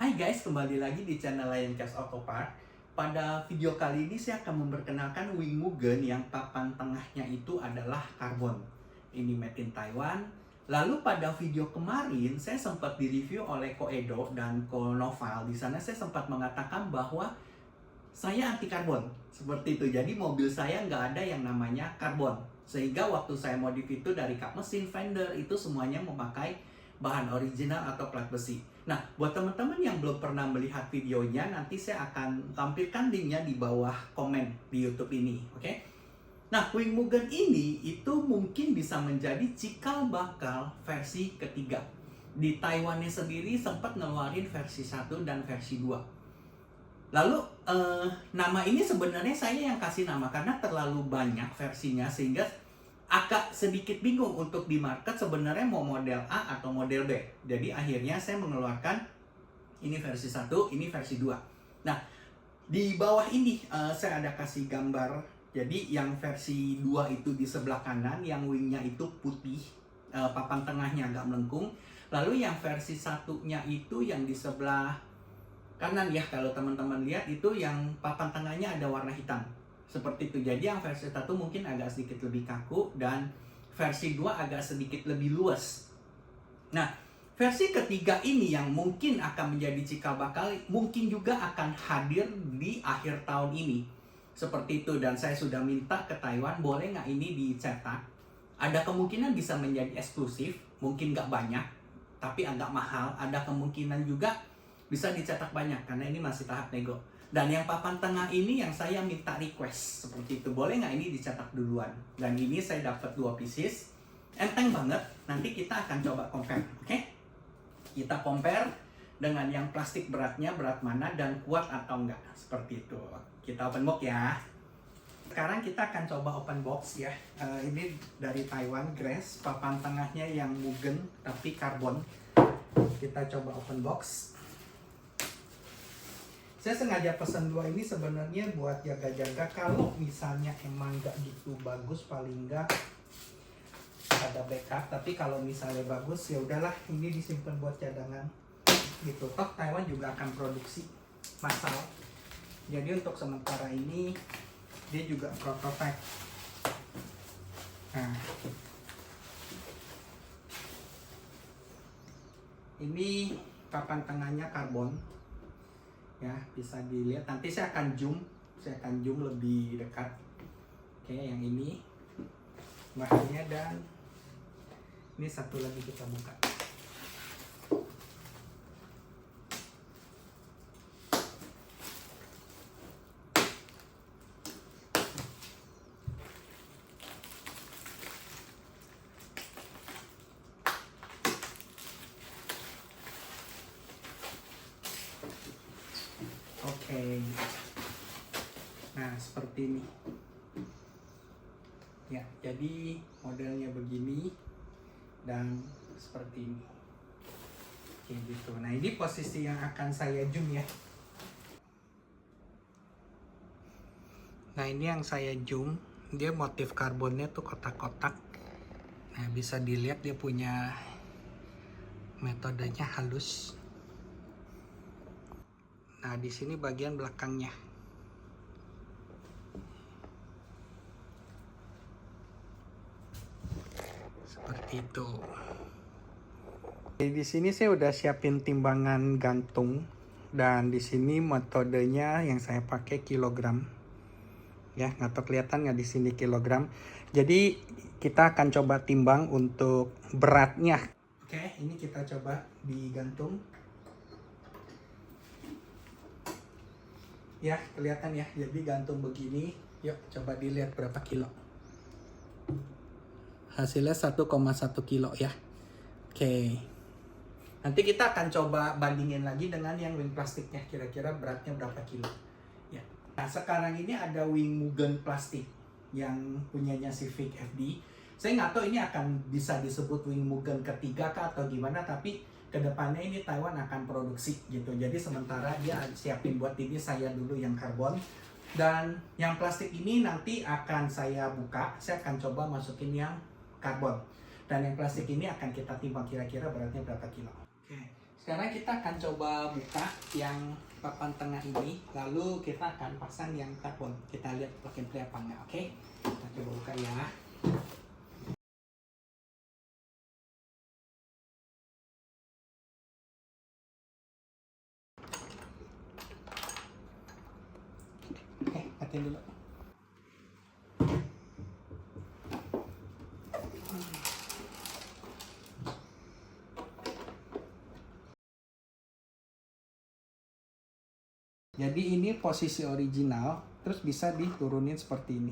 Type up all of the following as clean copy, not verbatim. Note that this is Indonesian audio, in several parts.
Hai guys, kembali lagi di channel Lioncast Auto Part. Pada video kali ini saya akan memperkenalkan Wing Mugen yang papan tengahnya itu adalah karbon. Ini made in Taiwan. Lalu pada video kemarin saya sempat direview oleh Ko Edo dan Ko Noval. Di sana saya sempat mengatakan bahwa saya anti karbon. Seperti itu. Jadi mobil saya nggak ada yang namanya karbon. Sehingga waktu saya modif itu dari kap mesin, fender, itu semuanya memakai bahan original atau plat besi. Nah, buat teman-teman yang belum pernah melihat videonya, nanti saya akan tampilkan linknya di bawah komen di YouTube ini, oke? Nah, Wing Mugen ini itu mungkin bisa menjadi cikal bakal versi ketiga. Di Taiwannya sendiri sempat ngeluarin versi 1 dan versi 2. Lalu, nama ini sebenarnya saya yang kasih nama karena terlalu banyak versinya sehingga agak sedikit bingung untuk di market sebenarnya mau model A atau model B. Jadi akhirnya saya mengeluarkan ini versi 1, ini versi 2. Nah, di bawah ini saya ada kasih gambar. Jadi yang versi 2 itu di sebelah kanan, yang wingnya itu putih, papan tengahnya agak melengkung. Lalu yang versi 1-nya itu yang di sebelah kanan ya, kalau teman-teman lihat itu yang papan tengahnya ada warna hitam. Seperti itu. Jadi yang versi 1 mungkin agak sedikit lebih kaku dan versi 2 agak sedikit lebih luas. Nah, versi ketiga ini yang mungkin akan menjadi cikal bakal, mungkin juga akan hadir di akhir tahun ini. Seperti itu, dan saya sudah minta ke Taiwan, boleh nggak ini dicetak? Ada kemungkinan bisa menjadi eksklusif, mungkin nggak banyak, tapi agak mahal. Ada kemungkinan juga bisa dicetak banyak, karena ini masih tahap nego. Dan yang papan tengah ini yang saya minta request seperti itu. Boleh nggak ini dicetak duluan? Dan ini saya dapat 2 pieces. Enteng banget. Nanti kita akan coba compare. Oke? Kita compare dengan yang plastik beratnya berat mana dan kuat atau enggak. Seperti itu. Kita open box ya. Sekarang kita akan coba open box ya. Ini dari Taiwan Grace. Papan tengahnya yang Mugen tapi karbon. Kita coba open box. Saya sengaja pesan 2 ini sebenarnya buat jaga-jaga kalau misalnya emang nggak gitu bagus, paling nggak ada backup. Tapi kalau misalnya bagus ya udahlah, ini disimpan buat cadangan gitu. Toh Taiwan juga akan produksi massal. Jadi untuk sementara ini dia juga prototype. Nah, ini papan tengahnya karbon. Ya, bisa dilihat. Nanti saya akan zoom lebih dekat. Oke, yang ini bahannya, dan ini satu lagi kita buka. Oke. Nah, seperti ini. Ya, jadi modelnya begini dan seperti ini. Oke, gitu. Nah, ini posisi yang akan saya zoom ya. Nah, ini yang saya zoom. Dia motif karbonnya tuh kotak-kotak. Nah, bisa dilihat dia punya metodenya halus. Nah, di sini bagian belakangnya. Seperti itu. Di sini saya udah siapin timbangan gantung, dan di sini metodenya yang saya pakai kilogram. Ya, nggak tahu kelihatan nggak di sini kilogram. Jadi kita akan coba timbang untuk beratnya. Oke, ini kita coba digantung. Ya, kelihatan ya. Jadi gantung begini. Yuk, coba dilihat berapa kilo. Hasilnya 1,1 kilo ya. Oke. Nanti kita akan coba bandingin lagi dengan yang wing plastiknya. Kira-kira beratnya berapa kilo. Ya. Nah, sekarang ini ada Wing Mugen plastik yang punyanya Civic FD. Saya nggak tahu ini akan bisa disebut Wing Mugen ketiga kah atau gimana, tapi kedepannya ini Taiwan akan produksi gitu. Jadi sementara dia siapin buat ini, saya dulu yang karbon. Dan yang plastik ini nanti akan saya buka. Saya akan coba masukin yang karbon. Dan yang plastik ini akan kita timbang kira-kira beratnya berapa kilo. Oke, Sekarang kita akan coba buka yang papan tengah ini, lalu kita akan pasang yang karbon. Kita lihat plug and play apa enggak, oke? Kita coba buka ya. Oke, matiin dulu. Jadi ini posisi original, terus bisa diturunin seperti ini.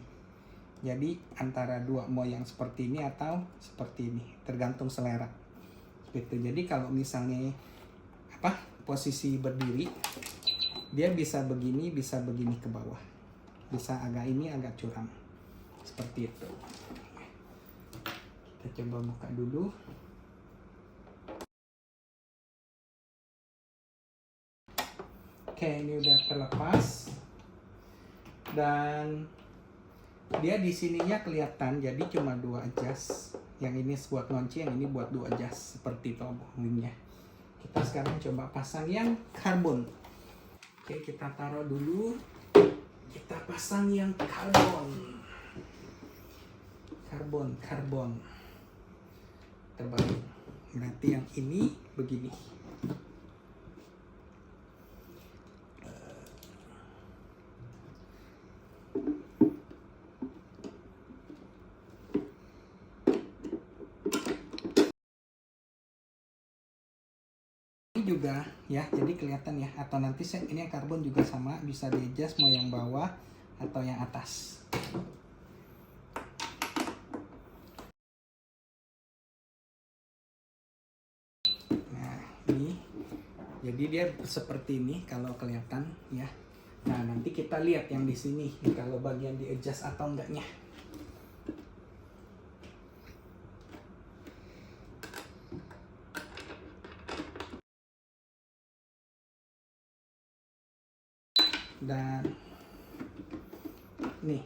Jadi antara dua mau yang seperti ini atau seperti ini, tergantung selera. Gitu. Jadi kalau misalnya posisi berdiri, dia bisa begini ke bawah, bisa agak ini agak curam, seperti itu. Kita coba buka dulu. Oke, ini udah terlepas dan dia di sininya kelihatan, jadi cuma 2 adjust. Yang ini buat ngunci, yang ini buat 2 adjust, seperti itu wingnya. Kita sekarang coba pasang yang karbon. Oke, kita taruh dulu. Kita pasang yang karbon. Karbon. Terbalik. Berarti yang ini begini. Juga ya, jadi kelihatan ya, atau nanti ini yang karbon juga sama, bisa di adjust mau yang bawah atau yang atas. Nah ini jadi dia seperti ini kalau kelihatan ya. Nah nanti kita lihat yang di sini kalau bagian di adjust atau enggaknya. Dan nih,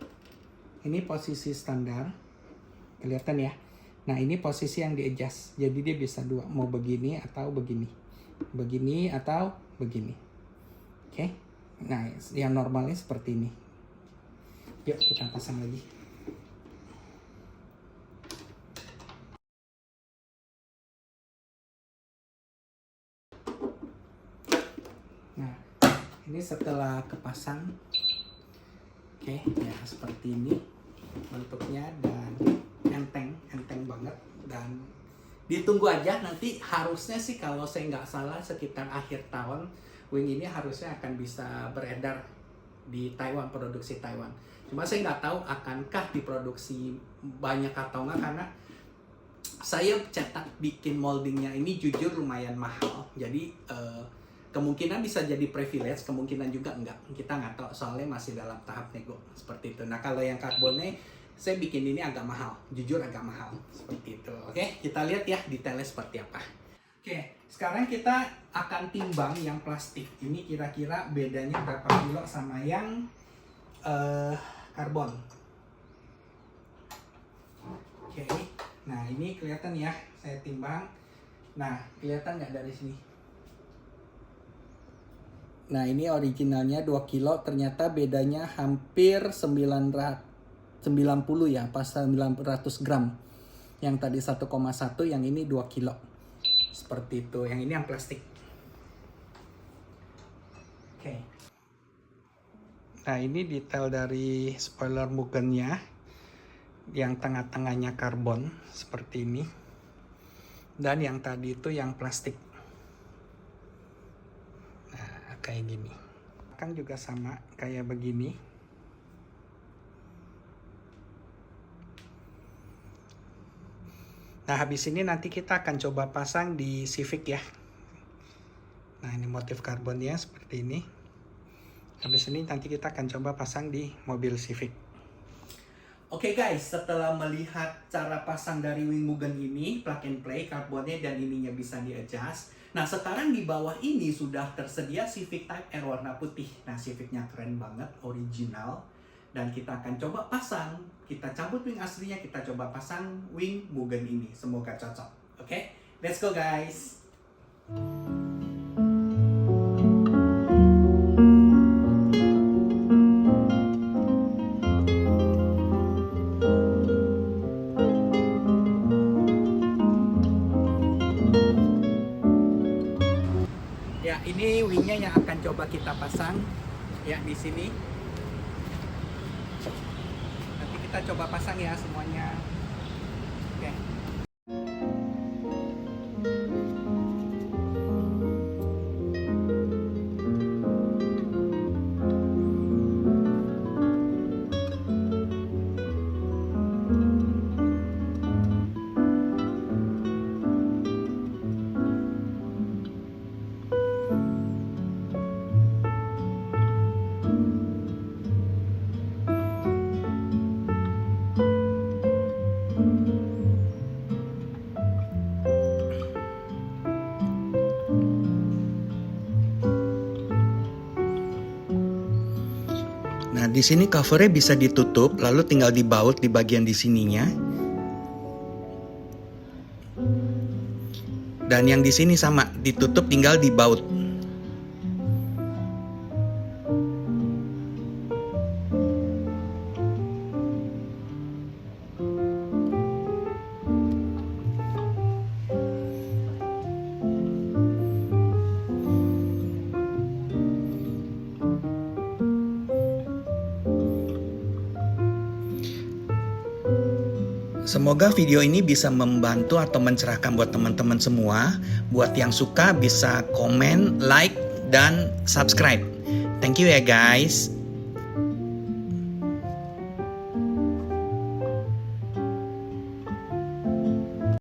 ini posisi standar, kelihatan ya. Nah ini posisi yang di adjust, jadi dia bisa dua, mau begini atau begini, begini atau begini. Oke, nah yang normalnya seperti ini. Yuk kita pasang lagi. Nah ini setelah kepasang, oke ya seperti ini bentuknya, dan enteng banget, dan ditunggu aja nanti. Harusnya sih kalau saya nggak salah sekitar akhir tahun wing ini harusnya akan bisa beredar di Taiwan, produksi Taiwan. Cuma saya nggak tahu akankah diproduksi banyak atau nggak, karena saya cetak bikin moldingnya ini jujur lumayan mahal. Jadi kemungkinan bisa jadi privilege, kemungkinan juga enggak. Kita nggak tahu, soalnya masih dalam tahap nego seperti itu. Nah kalau yang karbonnya saya bikin ini agak mahal, jujur agak mahal seperti itu. Oke, kita lihat ya detailnya seperti apa. Oke, sekarang kita akan timbang yang plastik. Ini kira-kira bedanya berapa kilo sama yang karbon. Oke, nah ini kelihatan ya, saya timbang. Nah, kelihatan nggak dari sini? Nah ini originalnya 2 kilo, ternyata bedanya hampir 990 ya, pas 900 gram. Yang tadi 1,1, yang ini 2 kilo. Seperti itu, yang ini yang plastik. Oke. Nah ini detail dari spoiler Mugennya. Yang tengah-tengahnya karbon, seperti ini. Dan yang tadi itu yang plastik. Kayak gini kan juga sama kayak begini. Nah habis ini nanti kita akan coba pasang di Civic ya. Nah ini motif karbonnya seperti ini. Habis ini nanti kita akan coba pasang di mobil Civic. Oke guys, setelah melihat cara pasang dari wing Mugen ini, plug and play, karbonnya dan ininya bisa di-adjust. Nah sekarang di bawah ini sudah tersedia Civic Type R warna putih. Nah Civicnya keren banget, original. Dan kita akan coba pasang, kita cabut wing aslinya, kita coba pasang wing Mugen ini. Semoga cocok. Oke, let's go guys. coba kita pasang ya di sini. Nanti kita coba pasang ya semuanya. Oke. Nah, di sini covernya bisa ditutup, lalu tinggal dibaut di bagian di sininya. Dan yang di sini sama, ditutup tinggal dibaut. Semoga video ini bisa membantu atau mencerahkan buat teman-teman semua. Buat yang suka bisa komen, like, dan subscribe. Thank you ya guys.